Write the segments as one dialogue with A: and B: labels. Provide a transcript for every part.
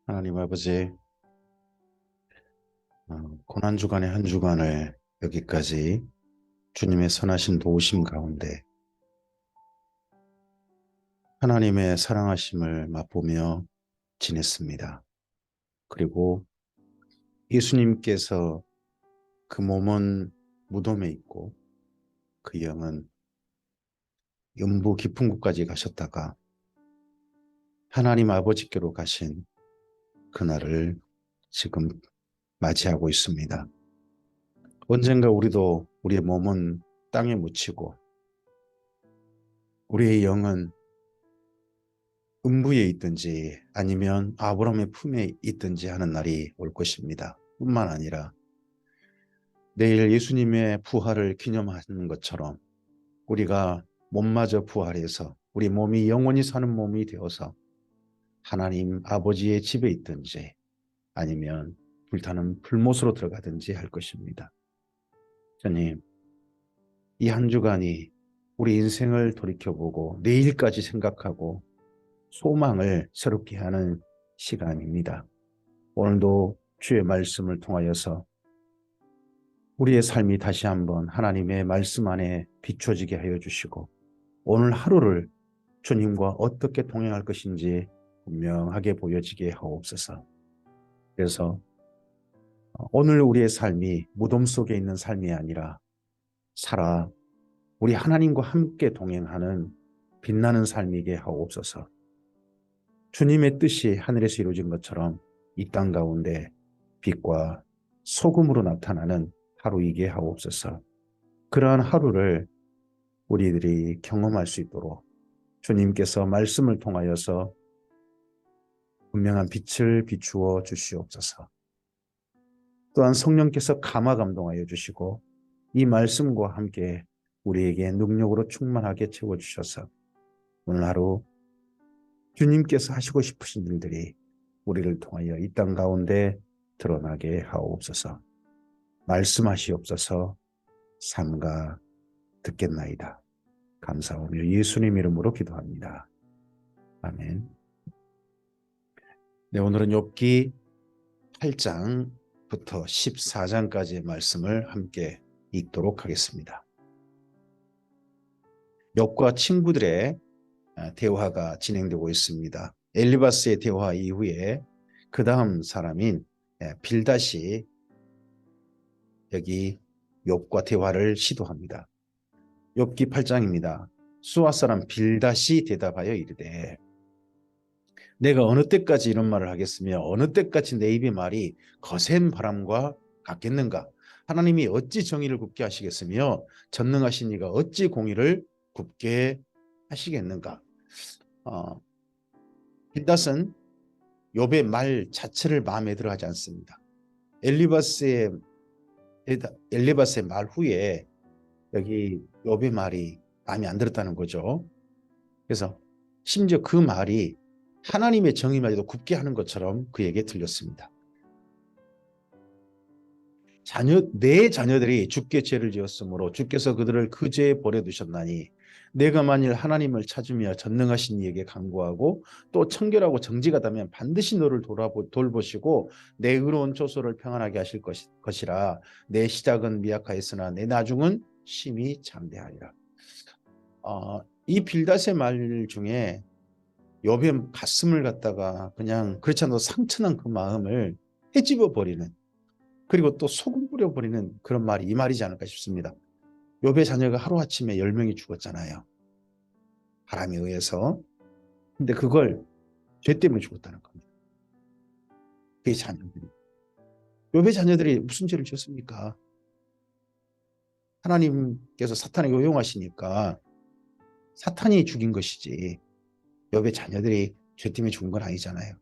A: 하나님 아버지, 고난주간의 한 주간을 여기까지 주님의 선하신 도우심 가운데 하나님의 사랑하심을 맛보며 지냈습니다. 그리고 예수님께서 그 몸은 무덤에 있고 그 영은 영부 깊은 곳까지 가셨다가 하나님 아버지께로 가신 그날을 지금 맞이하고 있습니다. 언젠가 우리도 우리의 몸은 땅에 묻히고 우리의 영은 음부에 있든지 아니면 아브라함의 품에 있든지 하는 날이 올 것입니다. 뿐만 아니라 내일 예수님의 부활을 기념하는 것처럼 우리가 몸마저 부활해서 우리 몸이 영원히 사는 몸이 되어서 하나님 아버지의 집에 있든지 아니면 불타는 불못으로 들어가든지 할 것입니다. 주님, 이 한 주간이 우리 인생을 돌이켜보고 내일까지 생각하고 소망을 새롭게 하는 시간입니다. 오늘도 주의 말씀을 통하여서 우리의 삶이 다시 한번 하나님의 말씀 안에 비춰지게 하여 주시고 오늘 하루를 주님과 어떻게 동행할 것인지 분명하게 보여지게 하옵소서. 그래서 오늘 우리의 삶이 무덤 속에 있는 삶이 아니라 살아 우리 하나님과 함께 동행하는 빛나는 삶이게 하옵소서. 주님의 뜻이 하늘에서 이루어진 것처럼 이 땅 가운데 빛과 소금으로 나타나는 하루이게 하옵소서. 그러한 하루를 우리들이 경험할 수 있도록 주님께서 말씀을 통하여서 분명한 빛을 비추어 주시옵소서. 또한 성령께서 감화 감동하여 주시고 이 말씀과 함께 우리에게 능력으로 충만하게 채워주셔서 오늘 하루 주님께서 하시고 싶으신 일들이 우리를 통하여 이 땅 가운데 드러나게 하옵소서. 말씀하시옵소서. 삼가 듣겠나이다. 감사하며 예수님 이름으로 기도합니다. 아멘. 네, 오늘은 욥기 8장부터 14장까지의 말씀을 함께 읽도록 하겠습니다. 욥과 친구들의 대화가 진행되고 있습니다. 엘리바스의 대화 이후에 그 다음 사람인 빌닷이 여기 욥과 대화를 시도합니다. 욥기 8장입니다. 수아 사람 빌닷이 대답하여 이르되 내가 어느 때까지 이런 말을 하겠으며 어느 때까지 내 입의 말이 거센 바람과 같겠는가? 하나님이 어찌 정의를 굽게 하시겠으며 전능하신 이가 어찌 공의를 굽게 하시겠는가? 빌닷은 욥의 말 자체를 마음에 들어 하지 않습니다. 엘리바스의 말 후에 여기 욥의 말이 마음에 안 들었다는 거죠. 그래서 심지어 그 말이 하나님의 정의마저도 굽게 하는 것처럼 그에게 들렸습니다. 내 자녀들이 주께 죄를 지었으므로 주께서 그들을 그 죄에 버려두셨나니 내가 만일 하나님을 찾으며 전능하신 이에게 간구하고 또 청결하고 정직하다면 반드시 너를 돌보시고 내 의로운 조소를 평안하게 하실 것이라. 내 시작은 미약하였으나 내 나중은 심히 장대하리라. 이 빌닷의 말 중에 욥의 가슴을 갖다가 그냥 그렇지 않아도 상처난 그 마음을 헤집어 버리는, 그리고 또 소금 뿌려버리는 그런 말이 이 말이지 않을까 싶습니다. 욥의 자녀가 하루아침에 10명이 죽었잖아요. 바람에 의해서. 근데 그걸 죄 때문에 죽었다는 겁니다. 그의 자녀들이. 욥의 자녀들이 무슨 죄를 지었습니까? 하나님께서 사탄에게 허용하시니까 사탄이 죽인 것이지 욥의 자녀들이 죄 때문에 죽은 건 아니잖아요.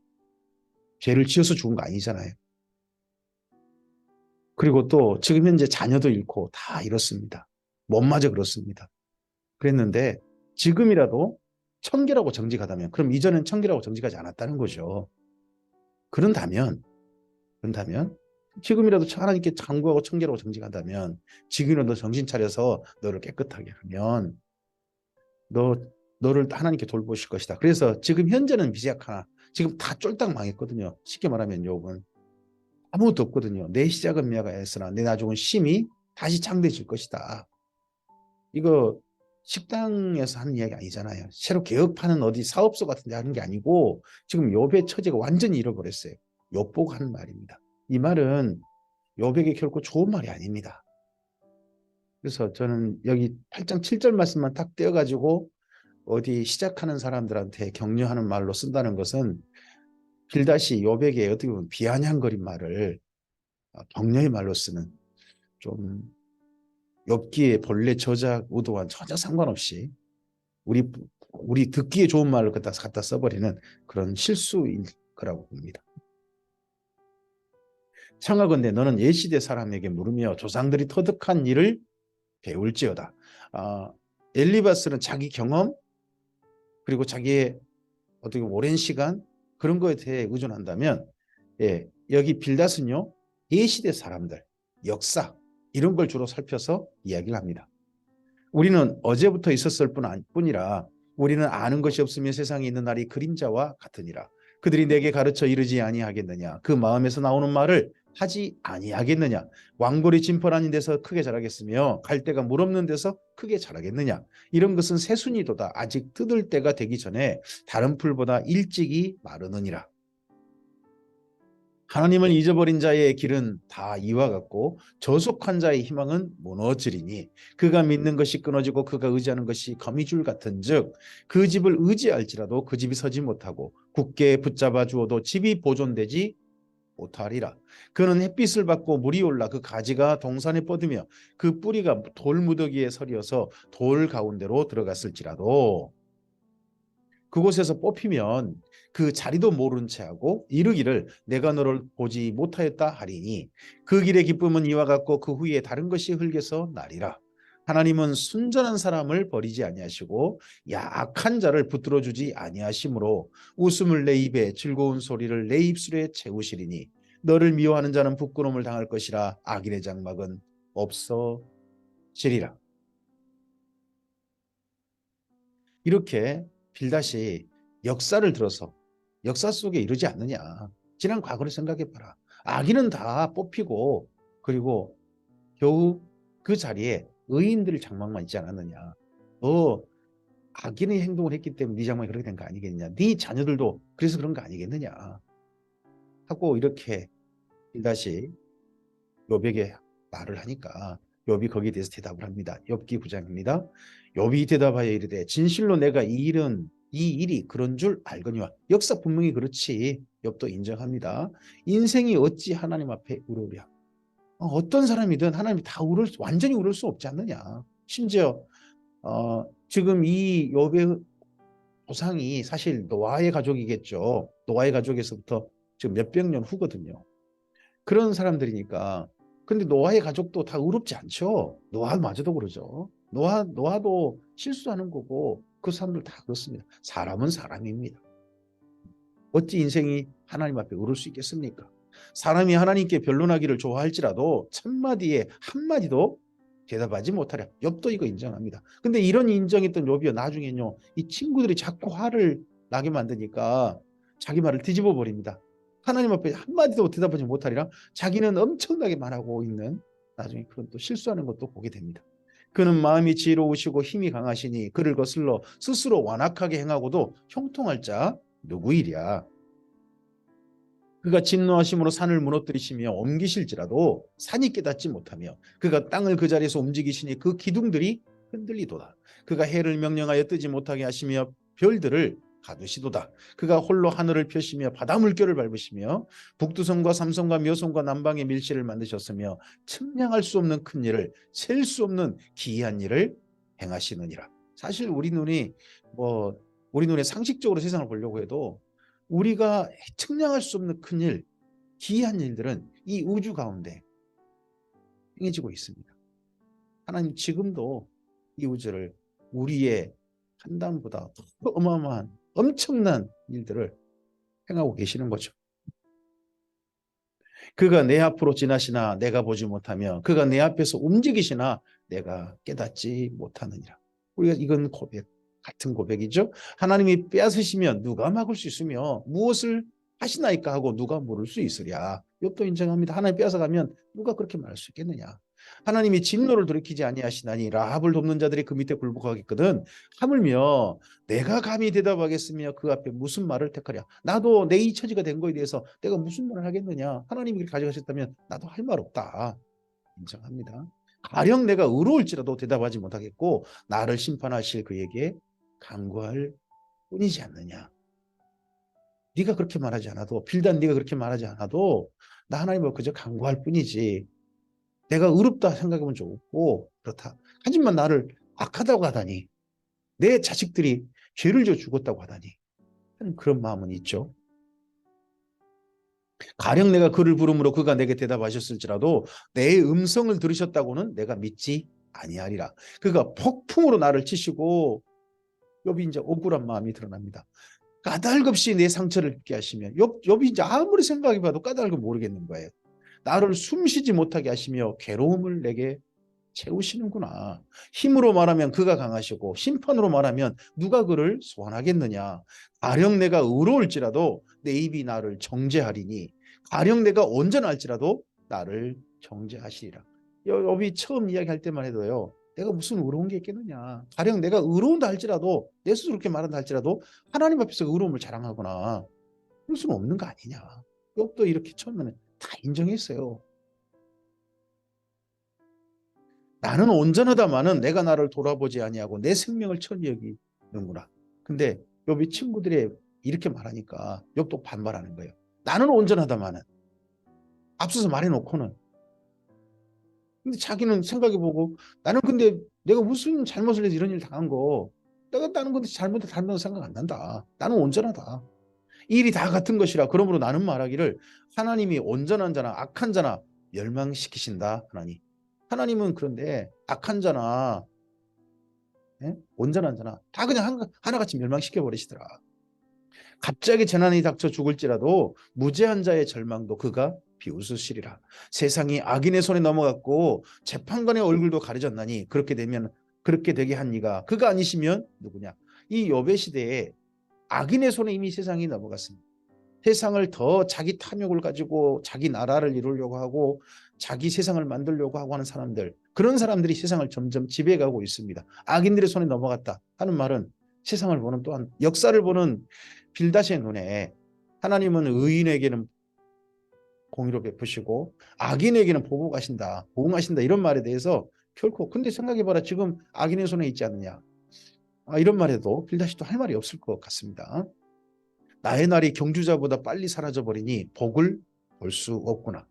A: 죄를 지어서 죽은 거 아니잖아요. 그리고 또 지금 현재 자녀도 잃고 다 이렇습니다. 몸마저 그렇습니다. 그랬는데 지금이라도 청결하고 정직하다면, 그럼 이전엔 청결하고 정직하지 않았다는 거죠. 그런다면 지금이라도 하나님께 간구하고 청결하고 정직하다면 지금이라도 정신 차려서 너를 깨끗하게 하면 너를 하나님께 돌보실 것이다. 그래서 지금 현재는 미약하나 지금 다 쫄딱 망했거든요. 쉽게 말하면 욥은 아무것도 없거든요. 내 시작은 미아가였으나 내 나중은 심히 다시 창대해질 것이다. 이거 식당에서 하는 이야기 아니잖아요. 새로 개업하는 어디 사업소 같은 데 하는 게 아니고 지금 욥의 처지가 완전히 잃어버렸어요. 욥 보고 하는 말입니다. 이 말은 욥에게 결코 좋은 말이 아닙니다. 그래서 저는 여기 8장 7절 말씀만 딱 떼어가지고 어디 시작하는 사람들한테 격려하는 말로 쓴다는 것은 빌닷이 욥에게 어떻게 보면 비아냥거린 말을 격려의 말로 쓰는, 좀 엽기에 본래 저작 의도와 전혀 상관없이 우리 듣기에 좋은 말을 갖다 써버리는 그런 실수일 거라고 봅니다. 청하건대 너는 옛시대 사람에게 물으며 조상들이 터득한 일을 배울지어다. 엘리바스는 자기 경험 그리고 자기의 어떻게 오랜 시간 그런 거에 대해 의존한다면, 여기 빌닷은요 옛시대 사람들 역사 이런 걸 주로 살펴서 이야기를 합니다. 우리는 어제부터 있었을 뿐이라 우리는 아는 것이 없으며 세상에 있는 날이 그림자와 같으니라. 그들이 내게 가르쳐 이르지 아니하겠느냐. 그 마음에서 나오는 말을 하지 아니하겠느냐. 왕골이 진펄 아닌 데서 크게 자라겠으며 갈대가 물 없는 데서 크게 자라겠느냐. 이런 것은 새순이도다. 아직 뜯을 때가 되기 전에 다른 풀보다 일찍이 마르느니라. 하나님을 잊어버린 자의 길은 다 이와 같고 저속한 자의 희망은 무너지리니 그가 믿는 것이 끊어지고 그가 의지하는 것이 거미줄 같은즉 그 집을 의지할지라도 그 집이 서지 못하고 굳게 붙잡아 주어도 집이 보존되지 못하리라. 그는 햇빛을 받고 물이 올라 그 가지가 동산에 뻗으며 그 뿌리가 돌무더기에 서리어서 돌 가운데로 들어갔을지라도 그곳에서 뽑히면 그 자리도 모른 채하고 이르기를 내가 너를 보지 못하였다 하리니 그 길의 기쁨은 이와 같고 그 후에 다른 것이 흘겨서 나리라. 하나님은 순전한 사람을 버리지 아니하시고 약한 자를 붙들어 주지 아니하시므로 웃음을 내 입에 즐거운 소리를 내 입술에 채우시리니 너를 미워하는 자는 부끄러움을 당할 것이라 악인의 장막은 없어지리라. 이렇게 빌닷이 역사를 들어서 역사 속에 이르지 않느냐. 지난 과거를 생각해봐라. 악인은 다 뽑히고 그리고 겨우 그 자리에 의인들 장막만 있지 않았느냐. 너 악인의 행동을 했기 때문에 네 장막이 그렇게 된 거 아니겠냐. 네 자녀들도 그래서 그런 거 아니겠느냐 하고 이렇게 빌닷이 욥에게 말을 하니까 욥이 거기에 대해서 대답을 합니다. 욥기 9장입니다. 욥이 대답하여 이르되 진실로 내가 이 일이 그런 줄 알거니와. 역사 분명히 그렇지. 욥도 인정합니다. 인생이 어찌 하나님 앞에 우러랴. 어떤 사람이든 하나님이 다 완전히 우를 수 없지 않느냐. 심지어 지금 이 욥의 조상이 사실 노아의 가족이겠죠. 노아의 가족에서부터 지금 몇백 년 후거든요. 그런 사람들이니까. 근데 노아의 가족도 다 의롭지 않죠. 노아마저도 그러죠. 노아도 실수하는 거고 그 사람들 다 그렇습니다. 사람은 사람입니다. 어찌 인생이 하나님 앞에 의로울 수 있겠습니까? 사람이 하나님께 변론하기를 좋아할지라도 첫마디에 한마디도 대답하지 못하랴. 욥도 이거 인정합니다. 근데 이런 인정했던 욥이 나중에는요. 이 친구들이 자꾸 화를 나게 만드니까 자기 말을 뒤집어 버립니다. 하나님 앞에 한마디도 대답하지 못하리라. 자기는 엄청나게 말하고 있는, 나중에 그건 또 실수하는 것도 보게 됩니다. 그는 마음이 지혜로우시고 힘이 강하시니 그를 거슬러 스스로 완악하게 행하고도 형통할 자 누구이랴. 그가 진노하심으로 산을 무너뜨리시며 옮기실지라도 산이 깨닫지 못하며 그가 땅을 그 자리에서 움직이시니 그 기둥들이 흔들리도다. 그가 해를 명령하여 뜨지 못하게 하시며 별들을 가두시도다. 그가 홀로 하늘을 펴시며 바다 물결을 밟으시며 북두성과 삼성과 묘성과 남방의 밀실을 만드셨으며 측량할 수 없는 큰 일을, 셀 수 없는 기이한 일을 행하시느니라. 사실 우리 눈에 상식적으로 세상을 보려고 해도 우리가 측량할 수 없는 큰 일, 기이한 일들은 이 우주 가운데 행해지고 있습니다. 하나님 지금도 이 우주를 우리의 판단보다 더 어마어마한 엄청난 일들을 행하고 계시는 거죠. 그가 내 앞으로 지나시나 내가 보지 못하며 그가 내 앞에서 움직이시나 내가 깨닫지 못하느니라. 우리가 이건 고백. 같은 고백이죠. 하나님이 빼앗으시면 누가 막을 수 있으며 무엇을 하시나이까 하고 누가 물을 수 있으랴. 욥도 인정합니다. 하나님 빼앗아가면 누가 그렇게 말할 수 있겠느냐. 하나님이 진노를 돌이키지 아니하시나니 라합을 돕는 자들이 그 밑에 굴복하겠거든. 하물며 내가 감히 대답하겠으며 그 앞에 무슨 말을 택하랴. 나도 내 이 처지가 된 거에 대해서 내가 무슨 말을 하겠느냐. 하나님이 그렇게 가져가셨다면 나도 할 말 없다. 인정합니다. 가령 내가 의로울지라도 대답하지 못하겠고 나를 심판하실 그에게 간구할 뿐이지 않느냐. 네가 그렇게 말하지 않아도, 빌단 네가 그렇게 말하지 않아도 나 하나님을 그저 간구할 뿐이지. 내가 의롭다 생각해본 적 없고 그렇다. 하지만 나를 악하다고 하다니, 내 자식들이 죄를 져 죽었다고 하다니 하는 그런 마음은 있죠. 가령 내가 그를 부름으로 그가 내게 대답하셨을지라도 내 음성을 들으셨다고는 내가 믿지 아니하리라. 그가 폭풍으로 나를 치시고, 욥이 이제 억울한 마음이 드러납니다. 까닭없이 내 상처를 입게 하시며, 욥이 이제 아무리 생각해봐도 까닭을 모르겠는 거예요. 나를 숨쉬지 못하게 하시며 괴로움을 내게 채우시는구나. 힘으로 말하면 그가 강하시고 심판으로 말하면 누가 그를 소환하겠느냐. 가령 내가 의로울지라도 내 입이 나를 정죄하리니 가령 내가 온전할지라도 나를 정죄하시리라. 욥이 처음 이야기할 때만 해도요, 내가 무슨 의로운 게 있겠느냐. 가령 내가 의로운다 할지라도, 내 스스로 그렇게 말한다 할지라도 하나님 앞에서 의로움을 자랑하거나 그럴 수는 없는 거 아니냐. 욥도 이렇게 처음에는 다 인정했어요. 나는 온전하다마는 내가 나를 돌아보지 아니하고 내 생명을 천히 여기는구나. 근데 욥이 친구들이 이렇게 말하니까 욥도 반발하는 거예요. 나는 온전하다마는, 앞서서 말해놓고는. 근데 자기는 생각해보고, 나는 근데 내가 무슨 잘못을 해서 이런 일 당한 거, 내가 다른 건데 잘못해 생각 안 난다. 나는 온전하다. 이 일이 다 같은 것이라. 그러므로 나는 말하기를 하나님이 온전한 자나 악한 자나 멸망시키신다 하나니. 하나님은 그런데 악한 자나, 예? 온전한 자나 다 그냥 하나같이 멸망시켜버리시더라. 갑자기 재난이 닥쳐 죽을지라도 무죄한 자의 절망도 그가 비웃으시리라. 세상이 악인의 손에 넘어갔고 재판관의 얼굴도 가려졌나니 그렇게 되게 한 이가 그가 아니시면 누구냐. 이 욥의 시대에 악인의 손에 이미 세상이 넘어갔습니다. 세상을 더 자기 탐욕을 가지고 자기 나라를 이루려고 하고 자기 세상을 만들려고 하고 하는 사람들, 그런 사람들이 세상을 점점 지배해가고 있습니다. 악인들의 손에 넘어갔다 하는 말은 세상을 보는, 또한 역사를 보는 빌닷의 눈에 하나님은 의인에게는 공의로 베푸시고 악인에게는 보응하신다 이런 말에 대해서 결코, 근데 생각해봐라, 지금 악인의 손에 있지 않느냐, 이런 말에도 빌닷이 또 할 말이 없을 것 같습니다. 나의 날이 경주자보다 빨리 사라져버리니 복을 볼 수 없구나.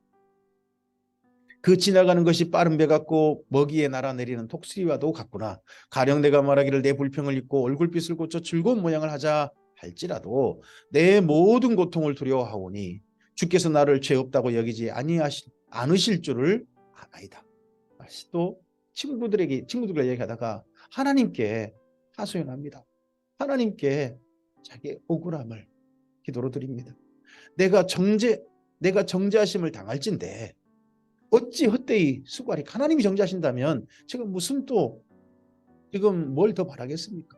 A: 그 지나가는 것이 빠른 배 같고 먹이에 날아내리는 독수리와도 같구나. 가령 내가 말하기를 내 불평을 잊고 얼굴빛을 고쳐 즐거운 모양을 하자 할지라도 내 모든 고통을 두려워하오니 주께서 나를 죄 없다고 여기지 않으실 줄을 아나이다. 다시 또 친구들과 얘기하다가 하나님께 하소연합니다. 하나님께 자기의 억울함을 기도로 드립니다. 내가 정죄하심을 당할진데 어찌 헛되이 수고하리. 하나님이 정죄하신다면 제가 무슨 또 지금 뭘 더 바라겠습니까?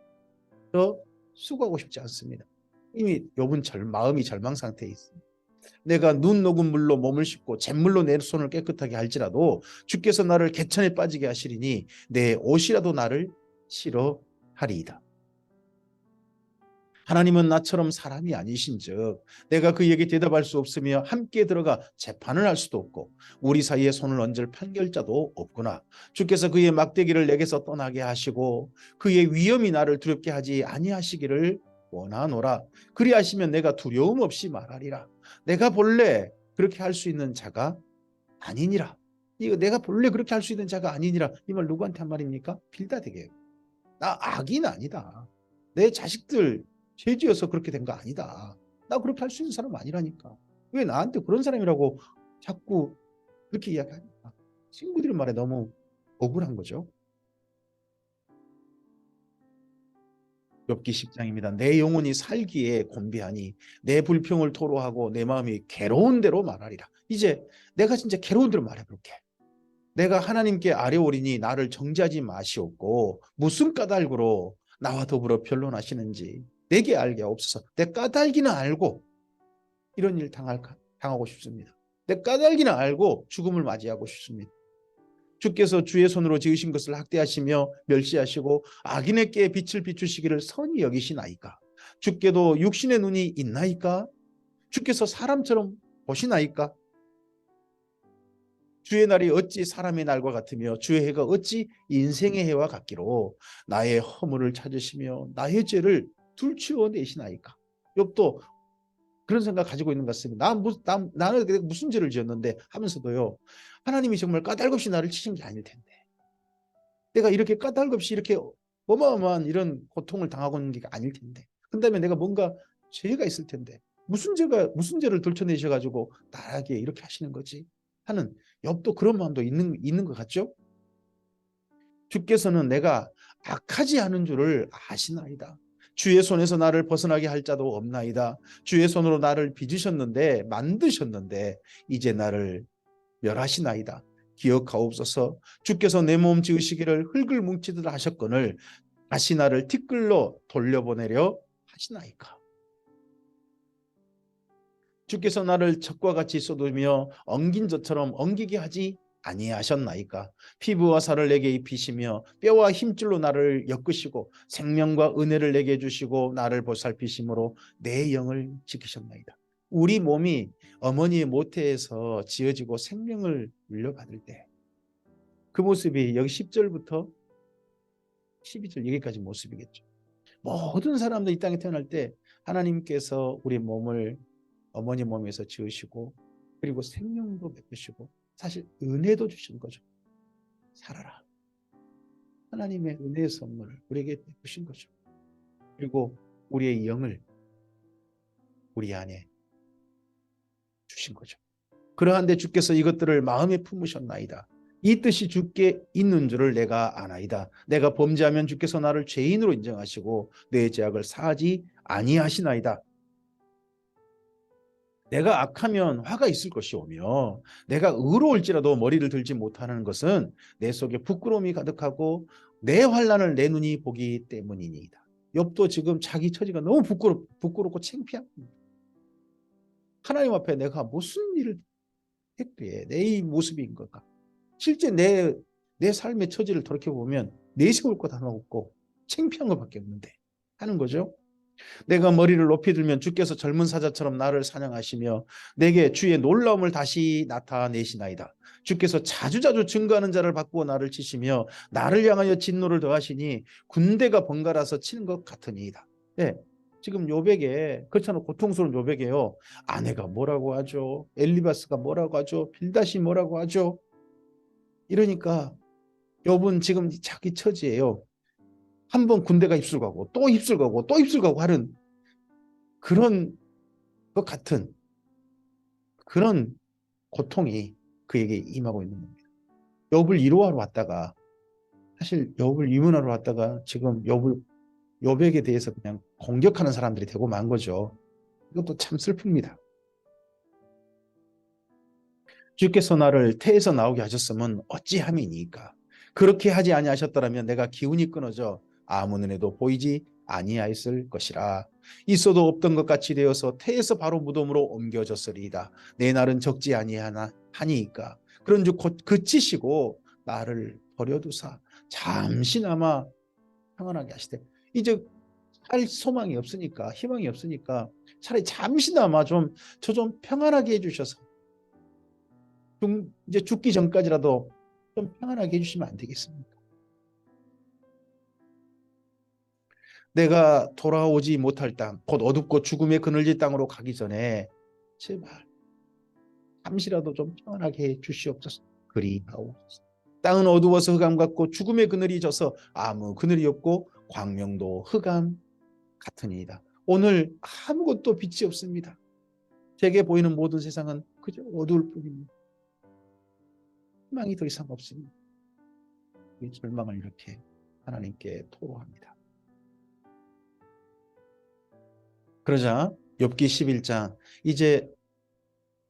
A: 더 수고하고 싶지 않습니다. 이미 욥은 마음이 절망 상태에 있습니다. 내가 눈 녹은 물로 몸을 씻고 잿물로 내 손을 깨끗하게 할지라도 주께서 나를 개천에 빠지게 하시리니 내 옷이라도 나를 싫어하리이다. 하나님은 나처럼 사람이 아니신즉 내가 그에게 대답할 수 없으며 함께 들어가 재판을 할 수도 없고 우리 사이에 손을 얹을 판결자도 없구나. 주께서 그의 막대기를 내게서 떠나게 하시고 그의 위엄이 나를 두렵게 하지 아니하시기를 원하노라. 그리하시면 내가 두려움 없이 말하리라. 내가 본래 그렇게 할 수 있는 자가 아니니라. 이거 내가 본래 그렇게 할 수 있는 자가 아니니라. 이 말 누구한테 한 말입니까? 빌닷에게. 나 악인 아니다. 내 자식들 죄지어서 그렇게 된 거 아니다. 나 그렇게 할 수 있는 사람 아니라니까. 왜 나한테 그런 사람이라고 자꾸 그렇게 이야기하니까. 친구들의 말에 너무 억울한 거죠. 욥기 10장입니다. 내 영혼이 살기에 곤비하니 내 불평을 토로하고 내 마음이 괴로운 대로 말하리라. 이제 내가 진짜 괴로운 대로 말해볼게. 내가 하나님께 아뢰오리니 나를 정죄하지 마시옵고 무슨 까닭으로 나와 더불어 변론하시는지 내게 알게 없어서. 내 까닭이나 알고 이런 일 당하고 싶습니다. 내 까닭이나 알고 죽음을 맞이하고 싶습니다. 주께서 주의 손으로 지으신 것을 학대하시며 멸시하시고 악인에게 빛을 비추시기를 선히 여기시나이까? 주께도 육신의 눈이 있나이까? 주께서 사람처럼 보시나이까? 주의 날이 어찌 사람의 날과 같으며 주의 해가 어찌 인생의 해와 같기로 나의 허물을 찾으시며 나의 죄를 둘치워 내시나이까? 욥도 그런 생각 가지고 있는 것 같습니다. 나는 무슨 죄를 지었는데 하면서도요, 하나님이 정말 까닭없이 나를 치신 게 아닐 텐데, 내가 이렇게 까닭없이 이렇게 어마어마한 이런 고통을 당하고 있는 게 아닐 텐데, 그다음에 내가 뭔가 죄가 있을 텐데 무슨 죄를 들춰내셔가지고 나에게 이렇게 하시는 거지 하는, 욥도 그런 마음도 있는 것 같죠? 주께서는 내가 악하지 않은 줄을 아시나이다. 주의 손에서 나를 벗어나게 할 자도 없나이다. 주의 손으로 나를 빚으셨는데 만드셨는데 이제 나를 멸하시나이다. 기억하옵소서. 주께서 내 몸 지으시기를 흙을 뭉치듯 하셨거늘 다시 나를 티끌로 돌려보내려 하시나이까? 주께서 나를 적과 같이 쏟으며 엉긴 젖처럼 엉기게 하지 아니하셨나이까? 피부와 살을 내게 입히시며 뼈와 힘줄로 나를 엮으시고 생명과 은혜를 내게 주시고 나를 보살피심으로 내 영을 지키셨나이다. 우리 몸이 어머니의 모태에서 지어지고 생명을 물려받을 때 그 모습이 여기 10절부터 12절 여기까지 모습이겠죠. 모든 사람들 이 땅에 태어날 때 하나님께서 우리 몸을 어머니 몸에서 지으시고 그리고 생명도 베푸시고 사실 은혜도 주신 거죠. 살아라. 하나님의 은혜의 선물을 우리에게 베푸신 거죠. 그리고 우리의 영을 우리 안에 주신 거죠. 그러한데 주께서 이것들을 마음에 품으셨나이다. 이 뜻이 주께 있는 줄을 내가 아나이다. 내가 범죄하면 주께서 나를 죄인으로 인정하시고 내 죄악을 사하지 아니하시나이다. 내가 악하면 화가 있을 것이오며 내가 의로울지라도 머리를 들지 못하는 것은 내 속에 부끄러움이 가득하고 내 환난을 내 눈이 보기 때문이니이다. 욥도 지금 자기 처지가 너무 부끄럽고 창피한 하나님 앞에 내가 무슨 일을 했기에 내 이 모습인 걸까? 실제 내 삶의 처지를 돌이켜보면 내세울 것 하나 없고 창피한 것밖에 없는데 하는 거죠. 내가 머리를 높이 들면 주께서 젊은 사자처럼 나를 사냥하시며 내게 주의 놀라움을 다시 나타내시나이다. 주께서 자주자주 증거하는 자를 바꾸어 나를 치시며 나를 향하여 진노를 더하시니 군대가 번갈아서 치는 것 같으니이다. 네, 지금 욥에게 그렇잖아. 고통스러운 욥에게요. 아내가 뭐라고 하죠? 엘리바스가 뭐라고 하죠? 빌닷이 뭐라고 하죠? 이러니까 욥은 지금 자기 처지예요. 한 번 군대가 입술 가고 또 입술 가고 또 입술 가고 하는 그런 것 같은 그런 고통이 그에게 임하고 있는 겁니다. 욥을 위로하러 왔다가 사실 욥을 위문하러 왔다가 지금 욥에게 대해서 그냥 공격하는 사람들이 되고 만 거죠. 이것도 참 슬픕니다. 주께서 나를 태에서 나오게 하셨으면 어찌함이니까? 그렇게 하지 아니하셨더라면 내가 기운이 끊어져 아무 눈에도 보이지 아니하였을 것이라. 있어도 없던 것 같이 되어서 태에서 바로 무덤으로 옮겨졌으리이다. 내 날은 적지 아니하니까. 그런즉 곧 그치시고 나를 버려두사 잠시나마 평안하게 하시되. 이제 할 소망이 없으니까 희망이 없으니까 차라리 잠시나마 저 좀 평안하게 해주셔서 이제 죽기 전까지라도 좀 평안하게 해주시면 안 되겠습니까? 내가 돌아오지 못할 땅, 곧 어둡고 죽음의 그늘진 땅으로 가기 전에 제발 잠시라도 좀 평안하게 해 주시옵소서. 그리하옵소서. 땅은 어두워서 흑암 같고 죽음의 그늘이 져서 아무 그늘이 없고 광명도 흑암 같으니이다. 오늘 아무것도 빛이 없습니다. 제게 보이는 모든 세상은 그저 어두울 뿐입니다. 희망이 더 이상 없습니다. 이 절망을 이렇게 하나님께 토로합니다. 그러자 욥기 11장 이제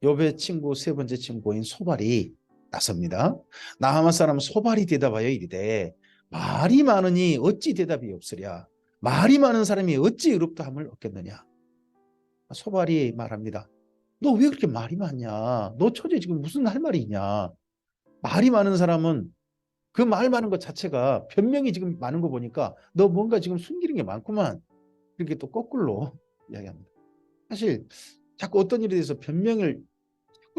A: 욥의 친구 세 번째 친구인 소발이 나섭니다. 나하마 사람 소발이 대답하여 이르되 말이 많으니 어찌 대답이 없으랴. 말이 많은 사람이 어찌 의롭다함을 얻겠느냐. 소발이 말합니다. 너 왜 그렇게 말이 많냐? 너 처제 지금 무슨 할 말이 있냐? 말이 많은 사람은 그 말 많은 것 자체가 변명이 지금 많은 거 보니까 너 뭔가 지금 숨기는 게 많구만. 이렇게 또 거꾸로 이야기합니다. 사실 자꾸 어떤 일에 대해서 변명을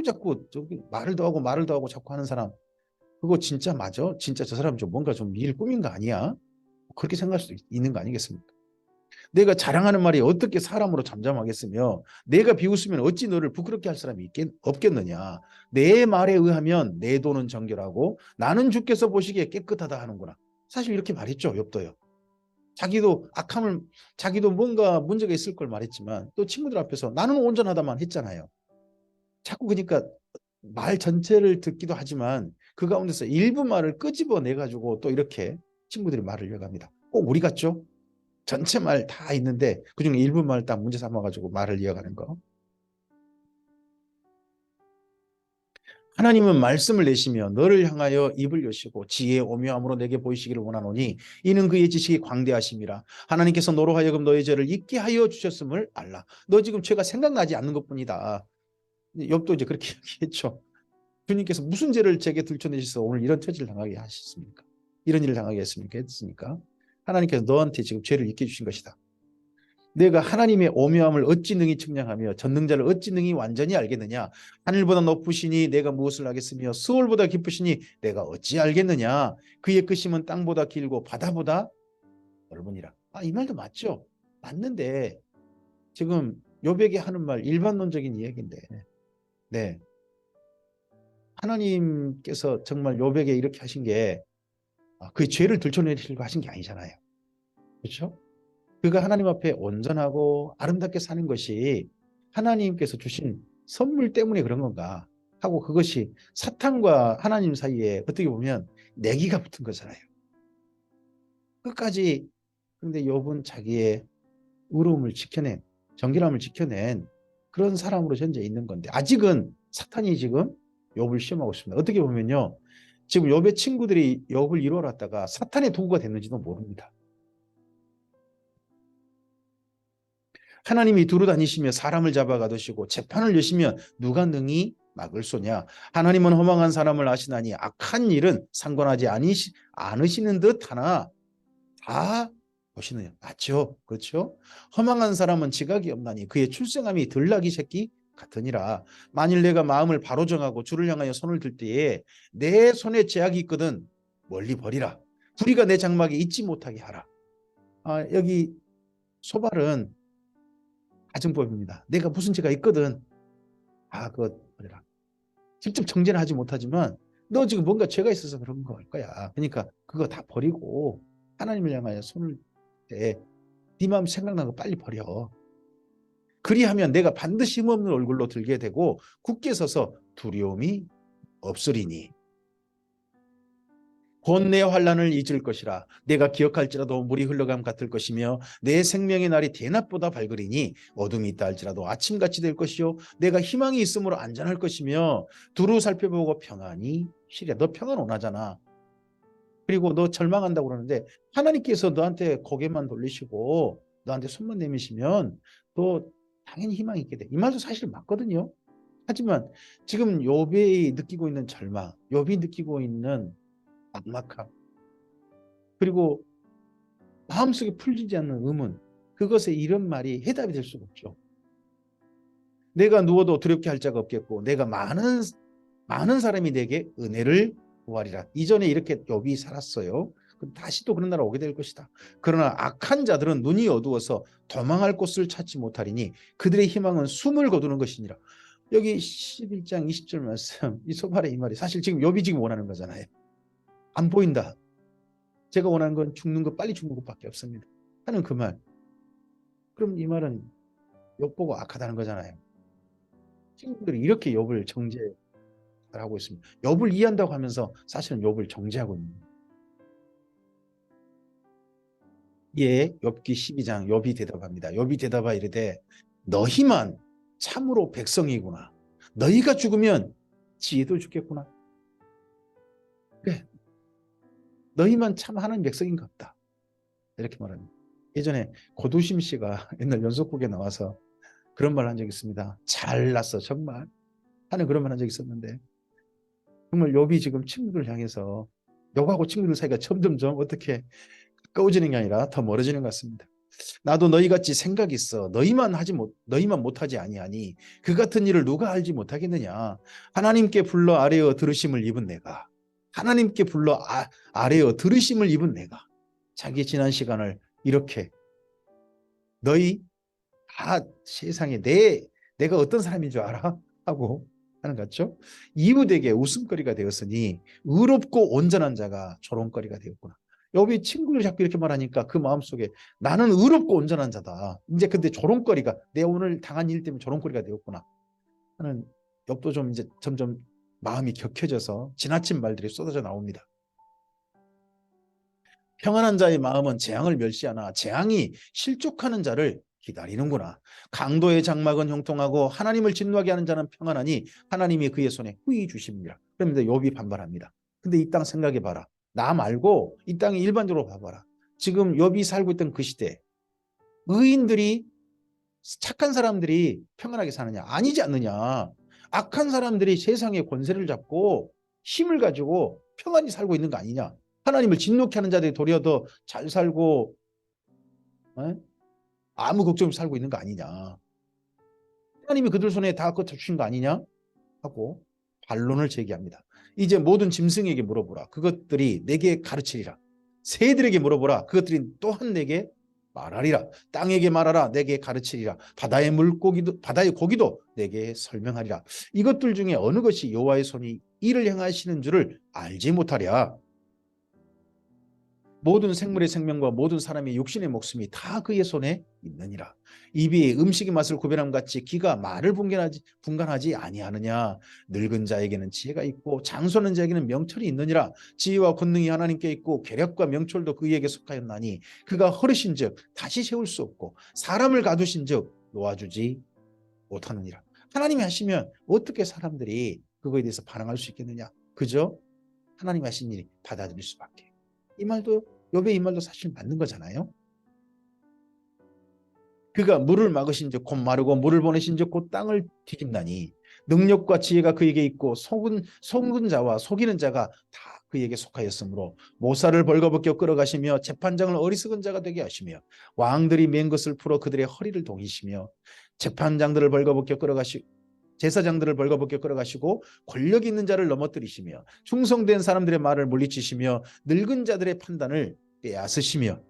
A: 자꾸 저기 말을 더 하고 자꾸 하는 사람, 그거 진짜 맞아? 진짜 저 사람 좀 뭔가 좀 일 꾸민 거 아니야? 그렇게 생각할 수도 있는 거 아니겠습니까? 내가 자랑하는 말이 어떻게 사람으로 잠잠하겠으며 내가 비웃으면 어찌 너를 부끄럽게 할 사람이 없겠느냐. 내 말에 의하면 내 돈은 정결하고 나는 주께서 보시기에 깨끗하다 하는구나. 사실 이렇게 말했죠. 욥도요. 자기도 악함을, 자기도 뭔가 문제가 있을 걸 말했지만 또 친구들 앞에서 나는 온전하다만 했잖아요. 자꾸 그러니까 말 전체를 듣기도 하지만 그 가운데서 일부 말을 끄집어내 가지고 또 이렇게 친구들이 말을 이어갑니다. 꼭 우리 같죠? 전체 말 다 있는데 그중에 일부 말 딱 문제 삼아 가지고 말을 이어가는 거. 하나님은 말씀을 내시며 너를 향하여 입을 여시고 지혜의 오묘함으로 내게 보이시기를 원하노니 이는 그의 지식이 광대하심이라. 하나님께서 너로 하여금 너의 죄를 잊게 하여 주셨음을 알라. 너 지금 죄가 생각나지 않는 것뿐이다. 욥도 이제 그렇게 얘기했죠. 주님께서 무슨 죄를 제게 들춰내셔서 오늘 이런 처지를 당하게 하셨습니까? 이런 일을 당하게 했습니까? 하나님께서 너한테 지금 죄를 잊게 주신 것이다. 내가 하나님의 오묘함을 어찌 능히 측량하며 전능자를 어찌 능히 완전히 알겠느냐. 하늘보다 높으시니 내가 무엇을 하겠으며 수월보다 깊으시니 내가 어찌 알겠느냐. 그의 끝임은 땅보다 길고 바다보다 넓으니라. 이 말도 맞죠? 맞는데 지금 욥에게 하는 말 일반론적인 이야기인데, 네, 하나님께서 정말 욥에게 이렇게 하신 게 그의 죄를 들춰내시려고 하신 게 아니잖아요. 그렇죠? 그가 하나님 앞에 온전하고 아름답게 사는 것이 하나님께서 주신 선물 때문에 그런 건가 하고, 그것이 사탄과 하나님 사이에 어떻게 보면 내기가 붙은 거잖아요. 끝까지. 그런데 욥은 자기의 의로움을 지켜낸, 정결함을 지켜낸 그런 사람으로 현재 있는 건데, 아직은 사탄이 지금 욥을 시험하고 있습니다. 어떻게 보면요, 지금 욥의 친구들이 욥을 이루어놨다가 사탄의 도구가 됐는지도 모릅니다. 하나님이 두루 다니시며 사람을 잡아 가두시고 재판을 여시면 누가 능히 막을 소냐. 하나님은 허망한 사람을 아시나니 악한 일은 상관하지 않으시는 듯 하나 다 보시느냐. 맞죠? 그렇죠? 허망한 사람은 지각이 없나니 그의 출생함이 들나귀 새끼 같으니라. 만일 내가 마음을 바로 정하고 주를 향하여 손을 들 때에 내 손에 죄악이 있거든 멀리 버리라. 불의가 내 장막에 있지 못하게 하라. 여기 소발은 가정법입니다. 내가 무슨 죄가 있거든. 그거 버려라. 직접 정죄는 하지 못하지만 너 지금 뭔가 죄가 있어서 그런 걸 거야. 그러니까 그거 다 버리고 하나님을 향하여 손을 대. 네 마음 생각나는 거 빨리 버려. 그리하면 내가 반드시 힘없는 얼굴로 들게 되고 굳게 서서 두려움이 없으리니 곧 내 환난을 잊을 것이라. 내가 기억할지라도 물이 흘러감 같을 것이며 내 생명의 날이 대낮보다 밝으리니 어둠이 있다 할지라도 아침같이 될 것이요 내가 희망이 있으므로 안전할 것이며 두루 살펴보고 평안히 쉬랴. 너 평안 원하잖아. 그리고 너 절망한다고 그러는데 하나님께서 너한테 고개만 돌리시고 너한테 손만 내미시면 너 당연히 희망이 있게 돼. 이 말도 사실 맞거든요. 하지만 지금 욥이 느끼고 있는 절망, 욥이 느끼고 있는 막막함, 그리고 마음속에 풀리지 않는 의문, 그것에 이런 말이 해답이 될 수가 없죠. 내가 누워도 두렵게 할 자가 없겠고 내가 많은 사람이 내게 은혜를 구하리라. 이전에 이렇게 욥이 살았어요. 다시 또 그런 날 오게 될 것이다. 그러나 악한 자들은 눈이 어두워서 도망할 곳을 찾지 못하리니 그들의 희망은 숨을 거두는 것이니라. 여기 11장 20절 말씀, 이 소발의 이 말이 사실 지금 욥이 지금 원하는 거잖아요. 안 보인다. 제가 원하는 건 죽는 것, 빨리 죽는 것밖에 없습니다. 하는 그 말. 그럼 이 말은 욥 보고 악하다는 거잖아요. 친구들이 이렇게 욥을 정죄하고 있습니다. 욥을 이해한다고 하면서 사실은 욥을 정죄하고 있는 거예요. 예, 욥기 12장 욥이 대답합니다. 욥이 대답하 이르되 너희만 참으로 백성이구나. 너희가 죽으면 지혜도 죽겠구나. 그래, 너희만 참 하나님 백성인 것 같다. 이렇게 말합니다. 예전에 고두심 씨가 옛날 연속극에 나와서 그런 말 한 적이 있습니다. 잘났어 정말 하는 그런 말 한 적이 있었는데, 정말 욥이 지금 친구들 향해서 욥하고 친구들 사이가 점점점 어떻게 가까워지는 게 아니라 더 멀어지는 것 같습니다. 나도 너희 같이 생각이 있어. 너희만 못하지 아니하니 그 같은 일을 누가 알지 못하겠느냐. 하나님께 불러 아뢰어 들으심을 입은 내가, 하나님께 불러 아뢰어 들으심을 입은 내가, 자기 지난 시간을 이렇게 너희 다 세상에 내가 어떤 사람인 줄 알아? 하고 하는 것 같죠? 이웃에게 웃음거리가 되었으니 의롭고 온전한 자가 조롱거리가 되었구나. 여기 친구를 자꾸 이렇게 말하니까 그 마음속에 나는 의롭고 온전한 자다. 이제 근데 조롱거리가, 내 오늘 당한 일 때문에 조롱거리가 되었구나 하는, 욥도 좀 이제 점점 마음이 격해져서 지나친 말들이 쏟아져 나옵니다. 평안한 자의 마음은 재앙을 멸시하나 재앙이 실족하는 자를 기다리는구나. 강도의 장막은 형통하고 하나님을 진노하게 하는 자는 평안하니 하나님이 그의 손에 후히 주십니다. 그런데 욥이 반발합니다. 근데 이 땅 생각해 봐라. 나 말고 이 땅에 일반적으로 봐봐라. 지금 욥이 살고 있던 그 시대, 의인들이, 착한 사람들이 평안하게 사느냐? 아니지 않느냐. 악한 사람들이 세상의 권세를 잡고 힘을 가지고 평안히 살고 있는 거 아니냐. 하나님을 진노케 하는 자들이 도리어 더 잘 살고, 아무 걱정 없이 살고 있는 거 아니냐. 하나님이 그들 손에 다 주신 거 아니냐 하고 반론을 제기합니다. 이제 모든 짐승에게 물어보라. 그것들이 내게 가르치리라. 새들에게 물어보라. 그것들이 또한 내게 말하리라. 땅에게 말하라. 내게 가르치리라. 바다의 고기도 내게 설명하리라. 이것들 중에 어느 것이 여호와의 손이 이를 행하시는 줄을 알지 못하랴. 모든 생물의 생명과 모든 사람의 육신의 목숨이 다 그의 손에 있느니라. 입이 음식의 맛을 구별함 같이 귀가 말을 분간하지 아니하느냐. 늙은 자에게는 지혜가 있고 장수하는 자에게는 명철이 있느니라. 지혜와 권능이 하나님께 있고 계략과 명철도 그에게 속하였나니 그가 허르신즉 다시 세울 수 없고 사람을 가두신즉 놓아주지 못하느니라. 하나님이 하시면 어떻게 사람들이 그거에 대해서 반응할 수 있겠느냐. 그저 하나님이 하신 일이 받아들일 수밖에. 이 말도, 욥의 이 말도 사실 맞는 거잖아요. 그가 물을 막으신즉 곧 마르고 물을 보내신즉 곧 땅을 뒤집나니 능력과 지혜가 그에게 있고 속은 자와 속이는 자가 다 그에게 속하였으므로 모사를 벌거벗겨 끌어가시며 재판장을 어리석은 자가 되게 하시며 왕들이 맨 것을 풀어 그들의 허리를 동이시며 재판장들을 벌거벗겨 끌어가시고 제사장들을 벌거벗겨 끌어가시고 권력 있는 자를 넘어뜨리시며 충성된 사람들의 말을 물리치시며 늙은 자들의 판단을 빼앗으시며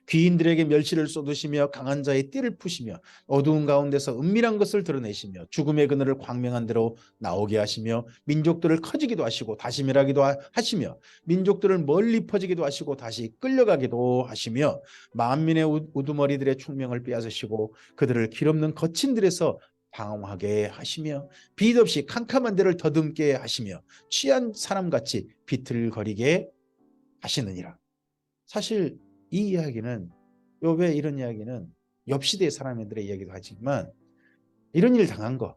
A: 귀인들에게 멸시를 쏟으시며 강한 자의 띠를 푸시며 어두운 가운데서 은밀한 것을 드러내시며 죽음의 그늘을 광명한 대로 나오게 하시며 민족들을 커지기도 하시고 다시 멸하기도 하시며 민족들을 멀리 퍼지기도 하시고 다시 끌려가기도 하시며 만민의 우두머리들의 총명을 빼앗으시고 그들을 길없는 거친들에서 방황하게 하시며 빛 없이 캄캄한 데를 더듬게 하시며 취한 사람같이 비틀거리게 하시느니라. 사실 이 이야기는, 욥의 이런 이야기는 욥 시대의 사람들의 이야기도 하지만 이런 일을 당한 거,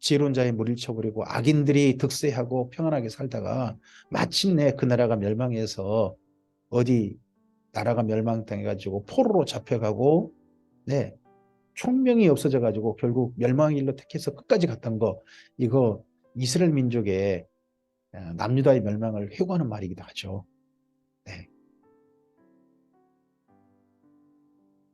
A: 지혜로운 자의 물을 쳐버리고 악인들이 득세하고 평안하게 살다가 마침내 그 나라가 멸망해서 어디 나라가 멸망당해가지고 포로로 잡혀가고, 네, 총명이 없어져가지고 결국 멸망의 일로 택해서 끝까지 갔던 거, 이거 이스라엘 민족의 남유다의 멸망을 회고하는 말이기도 하죠. 네.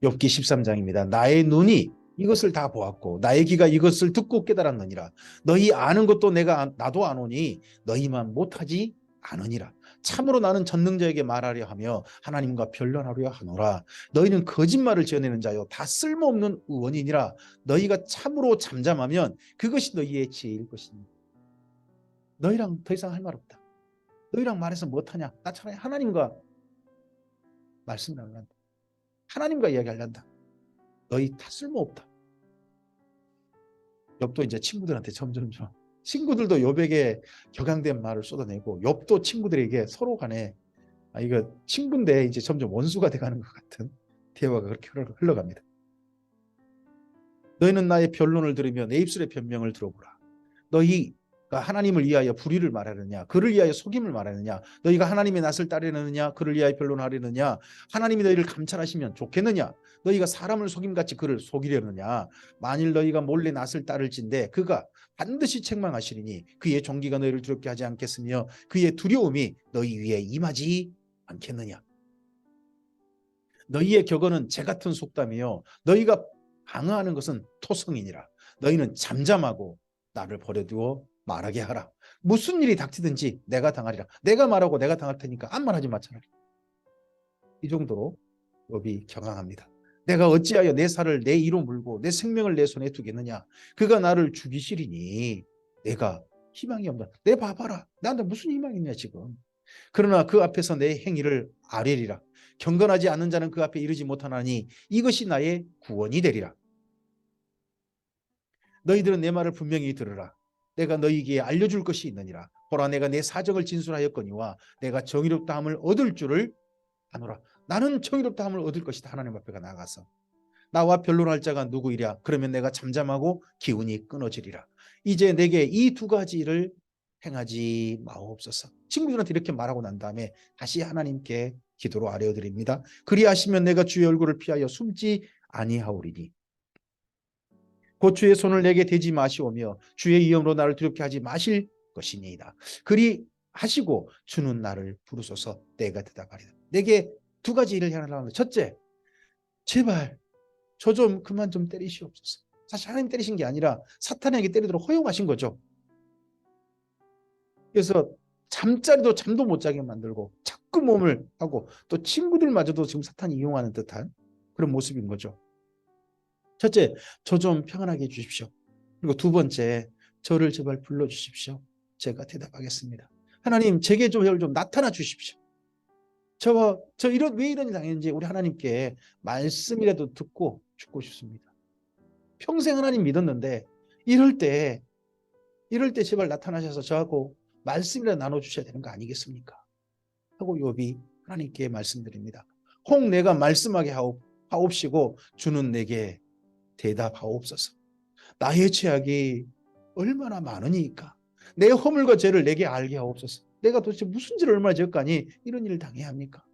A: 욥기 13장입니다. 나의 눈이 이것을 다 보았고 나의 귀가 이것을 듣고 깨달았느니라. 너희 아는 것도 나도 아노니 너희만 못하지 않으니라. 참으로 나는 전능자에게 말하려 하며 하나님과 변론하려 하노라. 너희는 거짓말을 지어내는 자요 다 쓸모없는 의원이니라. 너희가 참으로 잠잠하면 그것이 너희의 지혜일 것이니. 너희랑 더 이상 할 말 없다. 너희랑 말해서 못하냐. 나 차라리 하나님과 말씀을 하려한다. 하나님과 이야기하려한다. 너희 다 쓸모없다. 욥도 이제 친구들한테 점점점, 친구들도 욥에게 격앙된 말을 쏟아내고 욥도 친구들에게 서로 간에 이거 친구인데 이제 점점 원수가 돼가는 것 같은 대화가 그렇게 흘러갑니다. 너희는 나의 변론을 들으며 내 입술의 변명을 들어보라. 너희 하나님을 위하여 불의를 말하느냐, 그를 위하여 속임을 말하느냐, 너희가 하나님의 낯을 따르느냐, 그를 위하여 변론하려느냐, 하나님이 너희를 감찰하시면 좋겠느냐, 너희가 사람을 속임같이 그를 속이려느냐, 만일 너희가 몰래 낯을 따를진대 그가 반드시 책망하시리니 그의 종기가 너희를 두렵게 하지 않겠으며 그의 두려움이 너희 위에 임하지 않겠느냐. 너희의 격언은 재 같은 속담이요 너희가 방어하는 것은 토성이니라. 너희는 잠잠하고 나를 버려두어 말하게 하라. 무슨 일이 닥치든지 내가 당하리라. 내가 말하고 내가 당할 테니까 아무 말하지 마 차라리. 이 정도로 욥이 경항합니다. 내가 어찌하여 내 살을 내 이로 물고 내 생명을 내 손에 두겠느냐. 그가 나를 죽이시리니 내가 희망이 없다. 내 봐봐라. 나한테 무슨 희망이 있냐 지금. 그러나 그 앞에서 내 행위를 아뢰리라. 경건하지 않는 자는 그 앞에 이르지 못하나니 이것이 나의 구원이 되리라. 너희들은 내 말을 분명히 들으라. 내가 너희에게 알려줄 것이 있느니라. 보라 내가 내 사정을 진술하였거니와 내가 정의롭다함을 얻을 줄을 아노라. 나는 정의롭다함을 얻을 것이다. 하나님 앞에 나가서 나와 변론할 자가 누구이랴. 그러면 내가 잠잠하고 기운이 끊어지리라. 이제 내게 이 두 가지를 행하지 마옵소서. 친구들한테 이렇게 말하고 난 다음에 다시 하나님께 기도로 아뢰어드립니다. 그리하시면 내가 주의 얼굴을 피하여 숨지 아니하오리니 곧 주의 손을 내게 대지 마시오며 주의 이름으로 나를 두렵게 하지 마실 것이니이다. 그리하시고 주는 나를 부르소서. 내가 대답하리라. 내게 두 가지 일을 해야 하는데 첫째, 제발 저 좀 그만 좀 때리시옵소서. 사실 하나님 때리신 게 아니라 사탄에게 때리도록 허용하신 거죠. 그래서 잠자리도 잠도 못 자게 만들고 자꾸 몸을 하고 또 친구들마저도 지금 사탄이 이용하는 듯한 그런 모습인 거죠. 첫째, 저 좀 평안하게 해주십시오. 그리고 두 번째, 저를 제발 불러주십시오. 제가 대답하겠습니다. 하나님, 제게 좀 나타나 주십시오. 왜 이런 일이 당했는지 우리 하나님께 말씀이라도 듣고 죽고 싶습니다. 평생 하나님 믿었는데 이럴 때 제발 나타나셔서 저하고 말씀이라도 나눠주셔야 되는 거 아니겠습니까? 하고 욥이 하나님께 말씀드립니다. 혹 내가 말씀하게 하옵시고 주는 내게 대답하옵소서. 나의 죄악이 얼마나 많으니까 내 허물과 죄를 내게 알게 하옵소서. 내가 도대체 무슨 죄를 얼마나 지었까니 이런 일을 당해야 합니까?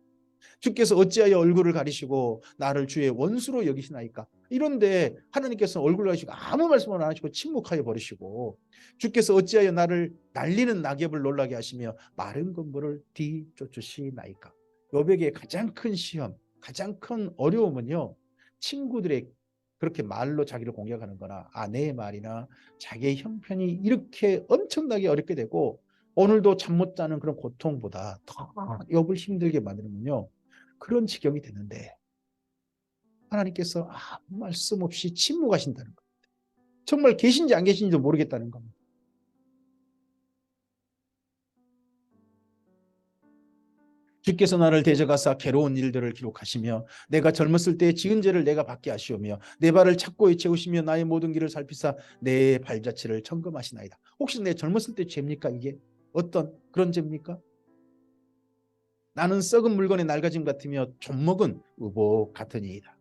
A: 주께서 어찌하여 얼굴을 가리시고 나를 주의 원수로 여기시나이까? 이런데 하나님께서 얼굴을 가리시고 아무 말씀을 안 하시고 침묵하여 버리시고 주께서 어찌하여 나를 날리는 낙엽을 놀라게 하시며 마른 건물을 뒤쫓으시나이까? 욥에게 가장 큰 시험, 가장 큰 어려움은요, 친구들의 그렇게 말로 자기를 공격하는 거나 아내의 말이나 자기의 형편이 이렇게 엄청나게 어렵게 되고 오늘도 잠 못 자는 그런 고통보다 더 욥을 힘들게 만드는군요. 그런 지경이 되는데 하나님께서 아무 말씀 없이 침묵하신다는 겁니다. 정말 계신지 안 계신지도 모르겠다는 겁니다. 주께서 나를 대적하사 괴로운 일들을 기록하시며 내가 젊었을 때 지은 죄를 내가 받게 하시오며 내 발을 착고에 채우시며 나의 모든 길을 살피사 내 발자취를 점검하시나이다. 혹시 내 젊었을 때 죄입니까? 이게 어떤 그런 죄입니까? 나는 썩은 물건의 낡아짐 같으며 좀먹은 의복 같으니이다.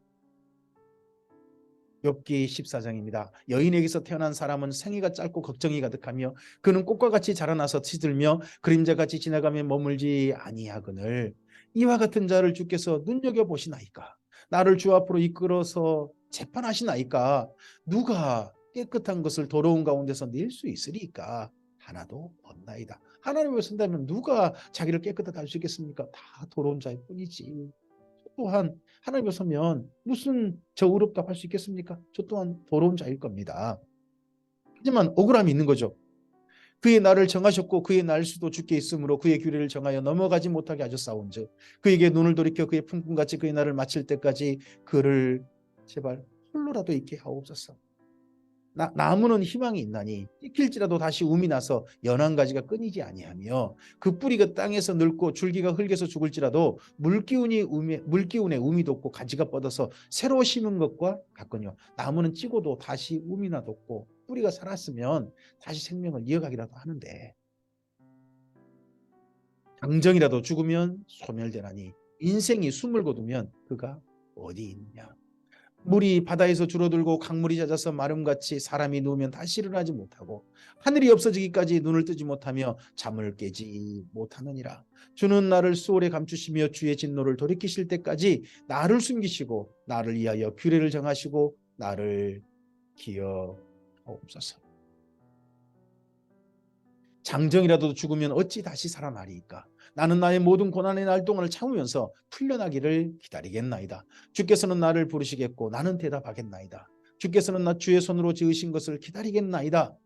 A: 욥기 14장입니다. 여인에게서 태어난 사람은 생애가 짧고 걱정이 가득하며 그는 꽃과 같이 자라나서 시들며 그림자같이 지나가며 머물지 아니하거늘 이와 같은 자를 주께서 눈여겨보시나이까? 나를 주 앞으로 이끌어서 재판하시나이까? 누가 깨끗한 것을 더러운 가운데서 낼 수 있으리까? 하나도 없나이다. 하나님을 쓴다면 누가 자기를 깨끗하게 할 수 있겠습니까? 다 더러운 자일 뿐이지. 또한 하나님을 서면 무슨 저 의롭다 할 수 있겠습니까? 저 또한 더러운 자일 겁니다. 하지만 억울함이 있는 거죠. 그의 날을 정하셨고 그의 날수도 주께 있으므로 그의 규례를 정하여 넘어가지 못하게 하셨사온즉 그에게 눈을 돌이켜 그의 품꾼같이 그의 날을 마칠 때까지 그를 제발 홀로라도 있게 하옵소서. 나무는 희망이 있나니 찢길지라도 다시 움이 나서 연한 가지가 끊이지 아니하며 그 뿌리가 땅에서 늙고 줄기가 흙에서 죽을지라도 물기운에 움이 돋고 가지가 뻗어서 새로 심은 것과 같거니와 나무는 찌고도 다시 움이나 돋고 뿌리가 살았으면 다시 생명을 이어가기라도 하는데 당정이라도 죽으면 소멸되나니 인생이 숨을 거두면 그가 어디 있느냐. 물이 바다에서 줄어들고 강물이 잦아서 마름같이 사람이 누우면 다시 일어나지 못하고 하늘이 없어지기까지 눈을 뜨지 못하며 잠을 깨지 못하느니라. 주는 나를 수월에 감추시며 주의 진노를 돌이키실 때까지 나를 숨기시고 나를 위하여 규례를 정하시고 나를 기억하옵소서. 장정이라도 죽으면 어찌 다시 살아나리이까. 나는 나의 모든 고난의 날 동안을 참으면서 풀려나기를 기다리겠나이다. 주께서는 나를 부르시겠고 나는 대답하겠나이다. 주께서는 나 주의 손으로 지으신 것을 기다리겠나이다.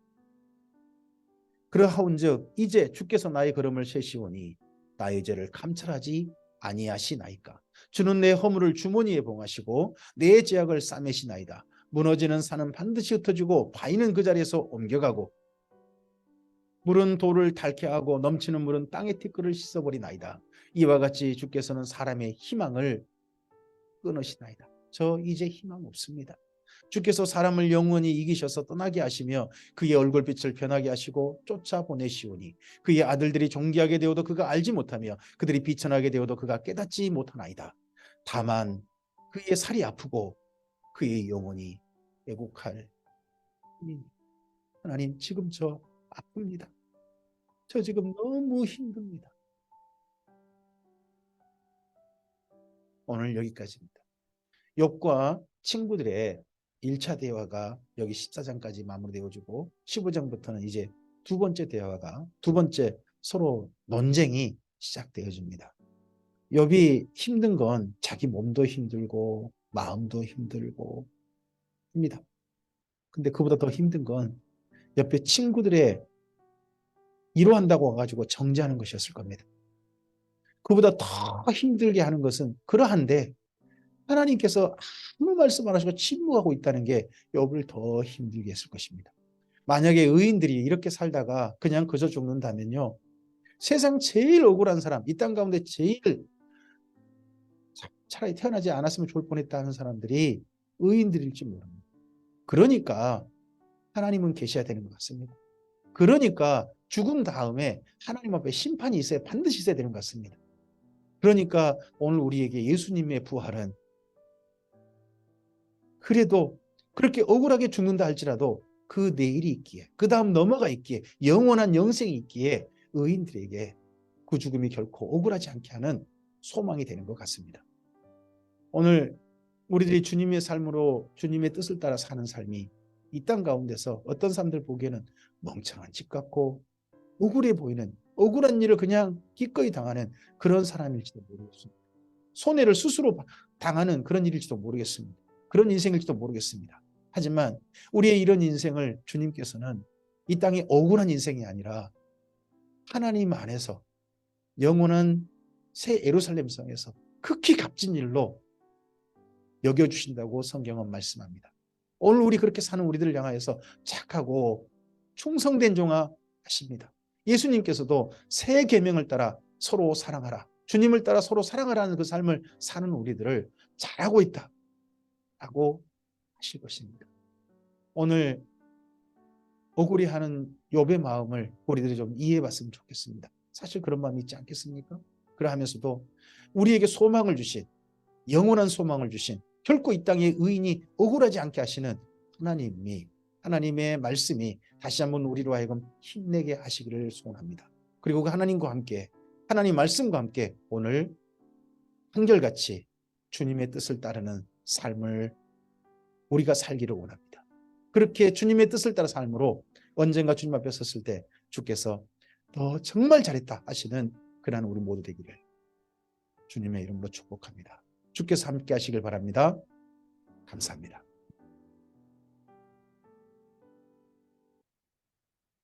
A: 그러하온즉 이제 주께서 나의 걸음을 세시오니 나의 죄를 감찰하지 아니하시나이까. 주는 내 허물을 주머니에 봉하시고 내 죄악을 싸매시나이다. 무너지는 산은 반드시 흩어지고 바위는 그 자리에서 옮겨가고 물은 돌을 닳게 하고 넘치는 물은 땅의 티끌을 씻어버리나이다. 이와 같이 주께서는 사람의 희망을 끊으시나이다. 저 이제 희망 없습니다. 주께서 사람을 영원히 이기셔서 떠나게 하시며 그의 얼굴빛을 변하게 하시고 쫓아보내시오니 그의 아들들이 존귀하게 되어도 그가 알지 못하며 그들이 비천하게 되어도 그가 깨닫지 못하나이다. 다만 그의 살이 아프고 그의 영혼이 애곡할 뿐이니. 하나님, 지금 저 아픕니다. 저 지금 너무 힘듭니다. 오늘 여기까지입니다. 욥과 친구들의 1차 대화가 여기 14장까지 마무리되어지고 15장부터는 이제 두 번째 대화가, 두 번째 서로 논쟁이 시작되어집니다. 욥이 힘든 건 자기 몸도 힘들고 마음도 힘들고 합니다. 근데 그보다 더 힘든 건 옆에 친구들의 위로한다고 와가지고 정죄하는 것이었을 겁니다. 그보다 더 힘들게 하는 것은 그러한데 하나님께서 아무 말씀 안 하시고 침묵하고 있다는 게 욥을 더 힘들게 했을 것입니다. 만약에 의인들이 이렇게 살다가 그냥 그저 죽는다면요, 세상 제일 억울한 사람, 이 땅 가운데 제일 차라리 태어나지 않았으면 좋을 뻔했다는 사람들이 의인들일지 모릅니다. 그러니까 하나님은 계셔야 되는 것 같습니다. 그러니까 죽은 다음에 하나님 앞에 심판이 있어야, 반드시 있어야 되는 것 같습니다. 그러니까 오늘 우리에게 예수님의 부활은 그래도 그렇게 억울하게 죽는다 할지라도 그 내일이 있기에, 그 다음 넘어가 있기에, 영원한 영생이 있기에 의인들에게 그 죽음이 결코 억울하지 않게 하는 소망이 되는 것 같습니다. 오늘 우리들이 주님의 삶으로 주님의 뜻을 따라 사는 삶이 이 땅 가운데서 어떤 사람들 보기에는 멍청한 집 같고 억울해 보이는, 억울한 일을 그냥 기꺼이 당하는 그런 사람일지도 모르겠습니다. 손해를 스스로 당하는 그런 일일지도 모르겠습니다. 그런 인생일지도 모르겠습니다. 하지만 우리의 이런 인생을 주님께서는 이 땅이 억울한 인생이 아니라 하나님 안에서 영원한 새 예루살렘 성에서 극히 값진 일로 여겨주신다고 성경은 말씀합니다. 오늘 우리 그렇게 사는 우리들을 향하여서 착하고 충성된 종아 하십니다. 예수님께서도 새 계명을 따라 서로 사랑하라, 주님을 따라 서로 사랑하라는 그 삶을 사는 우리들을 잘하고 있다라고 하실 것입니다. 오늘 억울해하는 욥의 마음을 우리들이 좀 이해해봤으면 좋겠습니다. 사실 그런 마음이 있지 않겠습니까? 그러하면서도 우리에게 소망을 주신, 영원한 소망을 주신, 결코 이 땅의 의인이 억울하지 않게 하시는 하나님이, 하나님의 말씀이 다시 한번 우리로 하여금 힘내게 하시기를 소원합니다. 그리고 그 하나님과 함께, 하나님 말씀과 함께 오늘 한결같이 주님의 뜻을 따르는 삶을 우리가 살기를 원합니다. 그렇게 주님의 뜻을 따라 삶으로 언젠가 주님 앞에 섰을 때 주께서 너 정말 잘했다 하시는 그러한 우리 모두 되기를 주님의 이름으로 축복합니다. 주께서 함께 하시길 바랍니다. 감사합니다.